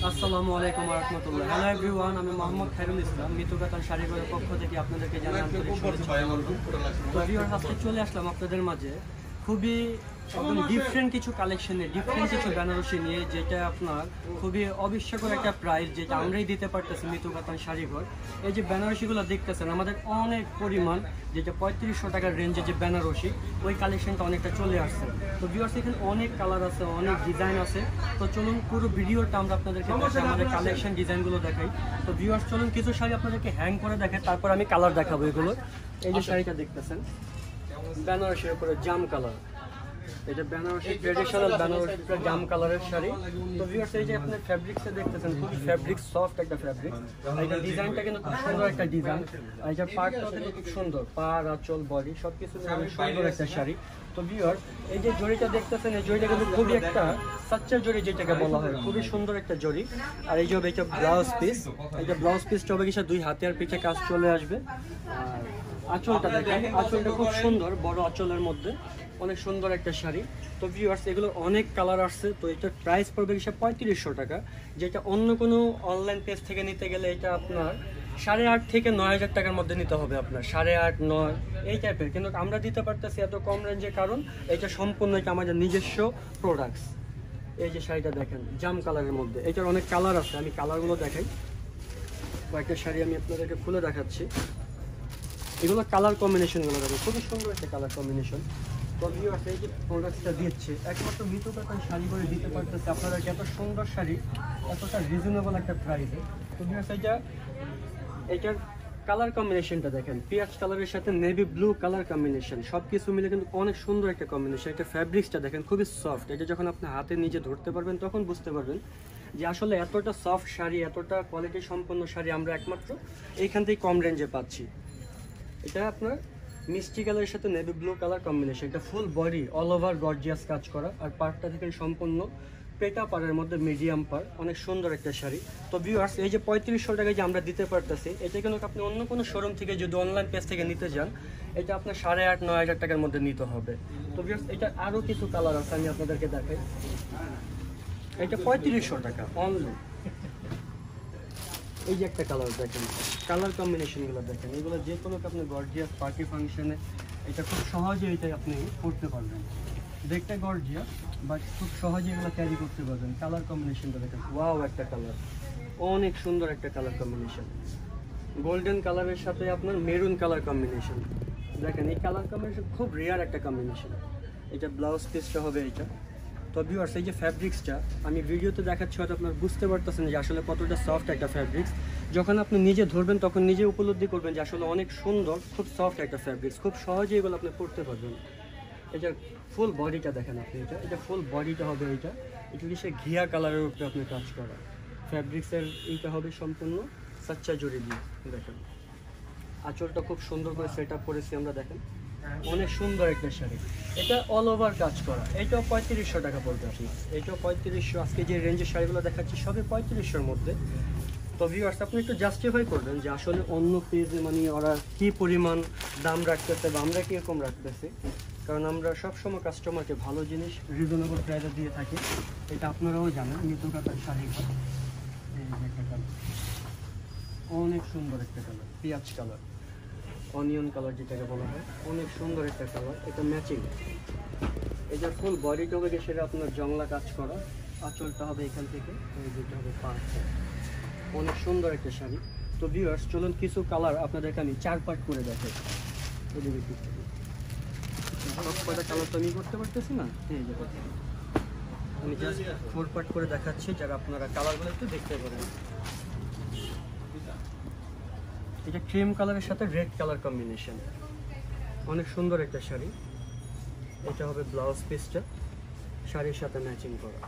আসসালামু আলাইকুম ওয়া রাহমাতুল্লাহ। হ্যালো এভরিওয়ান, আমি মোহাম্মদ খায়রুল ইসলাম মিতু কাতান শাড়িঘরের পক্ষ থেকে আপনাদেরকে জানাই আন্তরিক শুভেচ্ছা। তো ভিউয়ার্স, আজকে চলে আসলাম আপনাদের মাঝে খুবই একদম ডিফারেন্ট কিছু কালেকশনে, ডিফারেন্ট কিছু বেনারসি নিয়ে, যেটা আপনার খুবই অবিশ্বাস্য একটা প্রাইস, যেটা আমরাই দিতে পারতেছি মিতু কাতান শাড়িঘর। এই যে বেনারসিগুলো দেখতেছেন, আমাদের অনেক পরিমাণ, যেটা 3500 টাকার রেঞ্জে যে বেনারসি, ওই কালেকশনটা অনেকটা চলে আসছে। তো ভিউয়ার্স, এখানে অনেক কালার আছে, অনেক ডিজাইন আছে। তো চলুন পুরো ভিডিওটা আমরা আপনাদেরকে আমাদের কালেকশন ডিজাইনগুলো দেখাই। তো ভিউয়ার্স, চলুন কিছু শাড়ি আপনাদেরকে হ্যাং করে দেখাই, তারপর আমি কালার দেখাবো এগুলো। এই যে শাড়িটা দেখতেছেন, বেনারসির উপরে জাম কালার, এটা বেনারসি ট্রেডিশনাল বেনারসি জাম কালারের শাড়ি। তো ভিউয়ার্স, এই যে আপনার ফ্যাব্রিক্সে দেখতেছেন, খুবই ফ্যাব্রিক সফট একটা ফ্যাব্রিক। এটা ডিজাইনটা কিন্তু খুব সুন্দর একটা ডিজাইন। আর এটা পার্টটাও কিন্তু খুব সুন্দর, পাড় আঁচল বডি সবকিছু মিলে সুন্দর একটা শাড়ি। তো ভিউয়ার্স, এই যে জড়িটা দেখতেছেন, এই জড়িটা কিন্তু খুবই একটা সাচ্চার জড়ি যেটাকে বলা হয়, খুবই সুন্দর একটা জড়ি। আর এই যে এটা ব্লাউজ পিস, এটা ব্লাউজ পিসটা হবে কিসে, 2 হাতে আর পিঠে কাজ চলে আসবে। আর আঁচলটা দেখেন, আঁচলটা খুব সুন্দর, বড় আঁচলের মধ্যে অনেক সুন্দর একটা শাড়ি। তো ভিউয়ার্স, এগুলো অনেক কালার আসছে। তো এটার প্রাইস পড়বে হিসাব 3500 টাকা, যেটা অন্য কোনো অনলাইন পেজ থেকে নিতে গেলে এটা আপনার 8,500 থেকে 9,000 টাকার মধ্যে নিতে হবে, আপনার 8,500 9 এই টাইপের। কিন্তু আমরা দিতে পারতেছি এত কম রেঞ্জে, কারণ এটা সম্পূর্ণ এটা আমাদের নিজস্ব প্রোডাক্টস। এই যে শাড়িটা দেখেন, জাম কালারের মধ্যে, এটার অনেক কালার আছে, আমি কালারগুলো দেখাই। কয়েকটা শাড়ি আমি আপনাদেরকে খুলে দেখাচ্ছি। এগুলো কালার কম্বিনেশনগুলো দেখেন, খুবই সুন্দর একটা কালার কম্বিনেশন। তো ভিউয়ার্স, এই যে প্রোডাক্টটা দিচ্ছে, একমাত্র মিতু কাতান শাড়ি করে দিতে পারতেছে আপনারা এত সুন্দর শাড়ি এতটা রিজনেবল একটা প্রাইসে। তো ভিউয়ার্স, এটার কালার কম্বিনেশনটা দেখেন, পিঁয়াজ কালারের সাথে নেভি ব্লু কালার কম্বিনেশন, সব কিছু মিলে কিন্তু অনেক সুন্দর একটা কম্বিনেশন। এটা ফ্যাব্রিক্সটা দেখেন, খুবই সফট। এটা যখন আপনি হাতে নিজে ধরতে পারবেন তখন বুঝতে পারবেন যে আসলে এতটা সফট শাড়ি, এতটা কোয়ালিটি সম্পন্ন শাড়ি আমরা একমাত্র এইখান থেকে কম রেঞ্জে পাচ্ছি। এটা আপনার মিষ্টি কালারের সাথে নেভি ব্লু কালার কম্বিনেশন। এটা full body all over gorgeous কাজ করা, আর পার্টটা থেকে সম্পূর্ণ পেটা পাড়ের মধ্যে মিডিয়াম পার, অনেক সুন্দর একটা শাড়ি। তো ভিউয়ার্স, এই যে 3500 টাকায় যে আমরা দিতে পারতেছি, এটা কিন্তু আপনি অন্য কোনো শোরুম থেকে যদি অনলাইন পেজ থেকে নিতে যান, এটা আপনার 8,500 9,000 টাকার মধ্যে নিতে হবে। তো ভিউয়ার্স, এটা আরও কিছু কালার আছে, আমি আপনাদেরকে দেখাই। এটা 3500 টাকা অনলি। এই যে একটা কালার দেখেন, কালার কম্বিনেশনগুলো দেখেন, এগুলো যে কোনো আপনি গর্জিয়াস পার্টি ফাংশনে এটা খুব সহজে এটা আপনি করতে পারবেন। দেখতে গর্জিয়াস, বাট খুব সহজে এগুলো ক্যারি করতে পারবেন। কালার কম্বিনেশনটা দেখেন, ওয়াও একটা কালার, অনেক সুন্দর একটা কালার কম্বিনেশন। গোল্ডেন কালারের সাথে আপনার মেরুন কালার কম্বিনেশন দেখেন, এই কালার কম্বিনেশন খুব রেয়ার একটা কম্বিনেশন। এটা ব্লাউজ পিসটা হবে এটা। তো ভিউয়ার্স, এই যে ফ্যাব্রিক্সটা আমি ভিডিওতে দেখাচ্ছি, হয়তো আপনার বুঝতে পারতেছেন যে আসলে কতটা সফট একটা ফ্যাব্রিক্স। যখন আপনি নিজে ধরবেন তখন নিজে উপলব্ধি করবেন যে আসলে অনেক সুন্দর, খুব সফট একটা ফ্যাব্রিক্স, খুব সহজে এগুলো আপনি পরতে পারবেন। এটা ফুল বডিটা দেখেন আপনি, এটা ফুল বডিটা হবে এটা কি সে ঘিয়া কালারের উপরে আপনি কাজ করা। ফ্যাব্রিক্সের এইটা হবে সম্পূর্ণ সাচ্চা জড়ি দিয়ে দেখেন। আঁচলটা খুব সুন্দর করে সেট আপ করেছি আমরা, দেখেন অনেক সুন্দর একটা শাড়ি। এটা অল ওভার কাজ করা, এটাও 3500 টাকা পড়বে আপনার। এটাও 3500। আজকে যে রেঞ্জের শাড়িগুলো দেখাচ্ছি সবই 3500-র মধ্যে। তো ভিউয়ার্স, আপনি একটু জাস্টিফাই করবেন যে আসলে অন্য পেজে মানে ওরা কী পরিমাণ দাম রাখতেছে বা আমরা কীরকম রাখতেছি, কারণ আমরা সবসময় কাস্টমারকে ভালো জিনিস রিজনেবল প্রাইসে দিয়ে থাকি। এটা আপনারাও জানেন, মিতু কাতান শাড়িঘর। এই একটা কালার, অনেক সুন্দর একটা কালার, পেঁয়াজ কালার, অনিয়ন কালার যেটাকে বলা হয়, অনেক সুন্দর একটা কালার। এটা ম্যাচিং। এটা ফুল বডিটা হবে সেটা আপনার জংলা কাজ করা, আঁচলটা হবে এখান থেকে, এই দুটো হবে পার্টটা, অনেক সুন্দর একটা শাড়ি। তো ভিউয়ার্স, চলুন কিছু কালার আপনাদেরকে আমি 4 পার্ট করে দেখাই। সব কয়টা কালার তো আমি করতে পারতেছি না, আমি জাস্ট 4 পার্ট করে দেখাচ্ছি, যারা আপনারা কালারগুলো একটু দেখতে পারেন। এটা ক্রিম কালারের সাথে রেড কালার কম্বিনেশন, অনেক সুন্দর একটা শাড়ি। এটা হবে ব্লাউজ পিসটা, শাড়ির সাথে ম্যাচিং করা,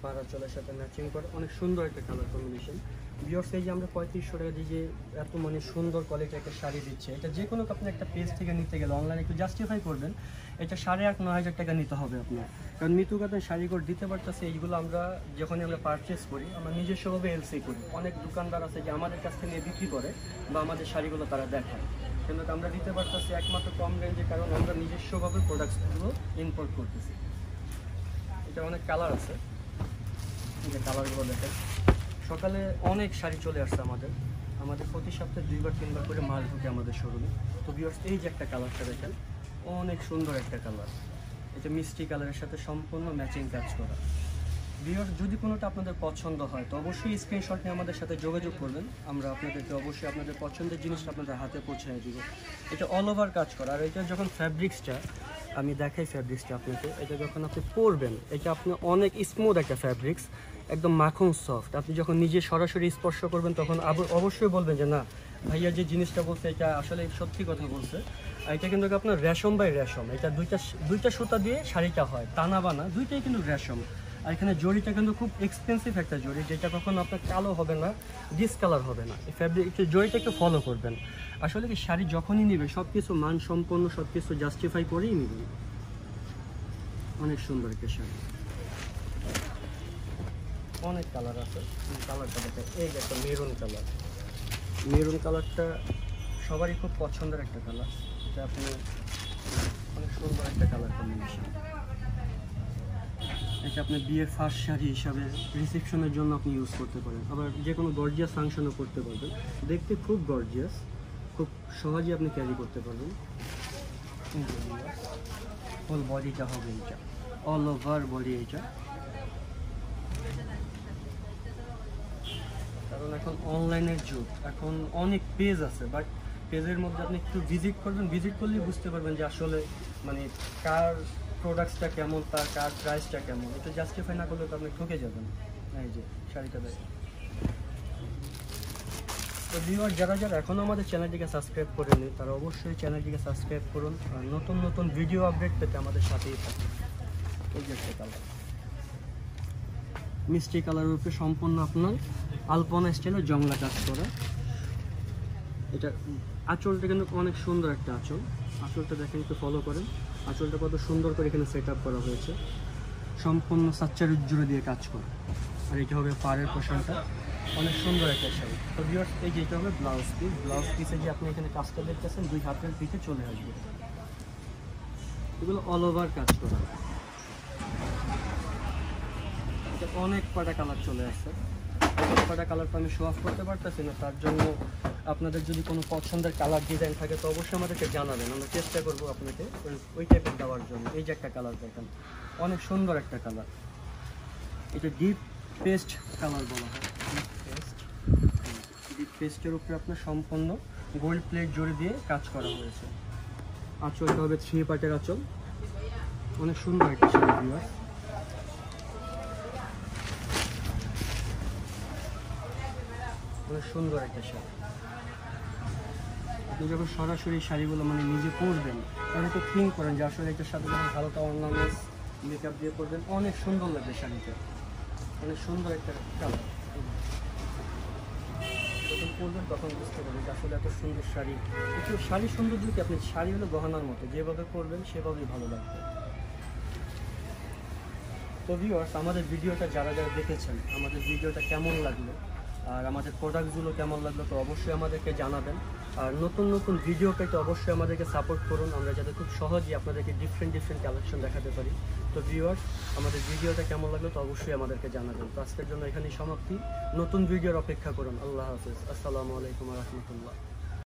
পাড়া চলের সাথে ম্যাচিং করা, অনেক সুন্দর একটা কালার কম্বিনেশন। ভিউয়ার্স, এই যে আমরা 3500 টাকা দিয়ে যে এত মানে সুন্দর কোয়ালিটির একটা শাড়ি দিচ্ছে, এটা যে কোনো আপনি একটা পেজ থেকে নিতে গেলে অনলাইনে একটু জাস্টিফাই করবেন, এটা 8,500 9,000 টাকা নিতে হবে আপনার। কারণ মিতু কাতান শাড়িঘর দিতে পারতেছে, এইগুলো আমরা যখনই আমরা পারচেস করি আমরা নিজস্বভাবে এলসি করি। অনেক দোকানদার আছে যে আমাদের কাছ থেকে বিক্রি করে বা আমাদের শাড়িগুলো তারা দেখায়, কিন্তু আমরা দিতে পারতেছি একমাত্র কম রেঞ্জে, কারণ আমরা নিজস্বভাবে প্রোডাক্টসগুলো ইম্পোর্ট করতেছি। এটা অনেক কালার আছে, এই যে কালারগুলো দেখেন, সকালে অনেক শাড়ি চলে আসছে আমাদের প্রতি সপ্তাহে 2 বার 3 বার করে মাল ঢুকে আমাদের শোরুমে। তো ভিউয়ার্স এই যে একটা কালারটা দেখেন, অনেক সুন্দর একটা কালার, এটা মিষ্টি কালারের সাথে সম্পূর্ণ ম্যাচিং কাজ করা। ভিউয়ার্স যদি কোনোটা আপনাদের পছন্দ হয় তো অবশ্যই স্ক্রিনশট নিয়ে আমাদের সাথে যোগাযোগ করবেন, আমরা আপনাদেরকে অবশ্যই আপনাদের পছন্দের জিনিসটা আপনাদের হাতে পৌঁছে দিব। এটা অল ওভার কাজ করা, আর এটা যখন ফ্যাব্রিক্সটা আমি দেখাই ফ্যাব্রিক্সটা আপনাকে, এটা যখন আপনি পরবেন এটা আপনি অনেক স্মুথ একটা ফ্যাব্রিক্স, একদম মাখন সফট। আপনি যখন নিজে সরাসরি স্পর্শ করবেন তখন অবশ্যই বলবেন যে না ভাইয়া যে জিনিসটা বলছে এটা আসলে সত্যি কথা বলছে। আর এটা কিন্তু আপনার রেশম বাই রেশম, এটা দুইটা সুতা দিয়ে শাড়িটা হয়, টানা বানা দুইটাই কিন্তু রেশম। আর এখানে জরিটা কিন্তু খুব এক্সপেন্সিভ একটা জরি, যেটা কখনো আপনার কালো হবে না, ডিসকালার হবে না। এই ফ্যাব্রিক জরিটা একটু ফলো করবেন। আসলে কি শাড়ি যখনই নেবে সব কিছু মানসম্পন্ন, সব কিছু জাস্টিফাই করেই নেবেন। অনেক সুন্দর একটা শাড়ি, অনেক কালার আছে। কালারটা দেখেন, এই যে একটা মেরুন কালার, মেরুন কালারটা সবারই খুব পছন্দের একটা কালার। এটা আপনি অনেক সুন্দর একটা কালার কম্বিনেশন। এটা আপনি বিয়ের ফার্স্ট শাড়ি হিসাবে রিসেপশনের জন্য আপনি ইউজ করতে পারেন, আবার যে কোনো গর্জিয়াস ফাংশনও করতে পারবেন। দেখতে খুব গর্জিয়াস, খুব সহজেই আপনি ক্যারি করতে পারবেন। ফুল বডিটা হবে এটা, অল ওভার বডি এটা। কারণ এখন অনলাইনের যুগ, এখন অনেক পেজ আছে, বাট পেজের মধ্যে আপনি একটু ভিজিট করবেন, ভিজিট করলেই বুঝতে পারবেন যে আসলে মানে কার প্রোডাক্টসটা কেমন, কার প্রাইসটা কেমন। এটা জাস্টিফাই না করলে তো আপনি ঠকে যাবেন। এই যে শাড়িটা দেখেন। তো ভিউয়ার যারা এখনও আমাদের চ্যানেলটিকে সাবস্ক্রাইব করেনি তারা অবশ্যই চ্যানেলটিকে সাবস্ক্রাইব করুন, আর নতুন নতুন ভিডিও আপডেট পেতে আমাদের সাথেই থাকুন। এই যে একটা কালার, মিষ্টি কালারের উপরে সম্পূর্ণ আপনার আলপনা স্টাইলে জংলা কাজ করা। এটা আঁচলটা কিন্তু অনেক সুন্দর একটা আঁচল, আঁচলটা দেখেন একটু ফলো করেন, আঁচলটা কত সুন্দর করে এখানে সেট আপ করা হয়েছে, সম্পূর্ণ সাচ্চার জুড়ে দিয়ে কাজ করা। আর এটা হবে পাড়ের পোশাকটা, অনেক সুন্দর একটা শাড়ি। তো ভিউয়ার্স এই যে এটা হবে ব্লাউজ পিস, ব্লাউজ পিসে যে আপনি এখানে কাজটা দেখতেছেন 2 হাতের পিঠে চলে আসবে, এগুলো অল ওভার কাজ করা। এটা অনেক কটা কালার চলে আসছে, কটা কালার তো আমি শো অফ করতে পারতেছি না, তার জন্য আপনাদের যদি কোনো পছন্দের কালার ডিজাইন থাকে তো অবশ্যই আমাদেরকে জানাবেন, আমরা চেষ্টা করবো আপনাকে ওই টাইপের দেওয়ার জন্য। এই যে একটা কালার দেখেন, অনেক সুন্দর একটা কালার, এটা ডিপ পেস্ট কালার বলা হয়। ডিপ পেস্টের উপরে আপনার সম্পূর্ণ গোল্ড প্লেট জড়ি দিয়ে কাজ করা হয়েছে। আঁচলটা হবে 3 পার্টের আঁচল, অনেক সুন্দর একটা শাড়ি ভিউয়ার্স। অনেক সুন্দর একটা শাড়ি, আপনি যখন সরাসরি শাড়িগুলো মানে নিজে পরবেন তাহলে একটু থিঙ্ক করেন যে আসলে এটার সাথে যখন হালকা অর্নামেন্টস মেকআপ দিয়ে পরবেন অনেক সুন্দর লাগবে শাড়িটা, অনেক সুন্দর একটা কালার। যখন পরবেন তখন বুঝতে পারবেন যে আসলে এত সুন্দর শাড়ি। একটু শাড়ি সুন্দর দিকে আপনি শাড়ি হলো গহনার মতো, যেভাবে পরবেন সেভাবেই ভালো লাগবে। তো ভিউয়ার্স আমাদের ভিডিওটা যারা দেখেছেন, আমাদের ভিডিওটা কেমন লাগলো আর আমাদের প্রোডাক্টগুলো কেমন লাগলো তো অবশ্যই আমাদেরকে জানাবেন। আর নতুন নতুন ভিডিও পেতে অবশ্যই আমাদেরকে সাপোর্ট করুন, আমরা যাতে খুব সহজেই আপনাদেরকে ডিফারেন্ট কালেকশন দেখাতে পারি। তো ভিউয়ার্স আমাদের ভিডিওটা কেমন লাগলো তো অবশ্যই আমাদেরকে জানাবেন। তো আজকের জন্য এখানেই সমাপ্তি, নতুন ভিডিওর অপেক্ষা করুন। আল্লাহ হাফেজ, আসসালামু আলাইকুম ওয়া রাহমাতুল্লাহ।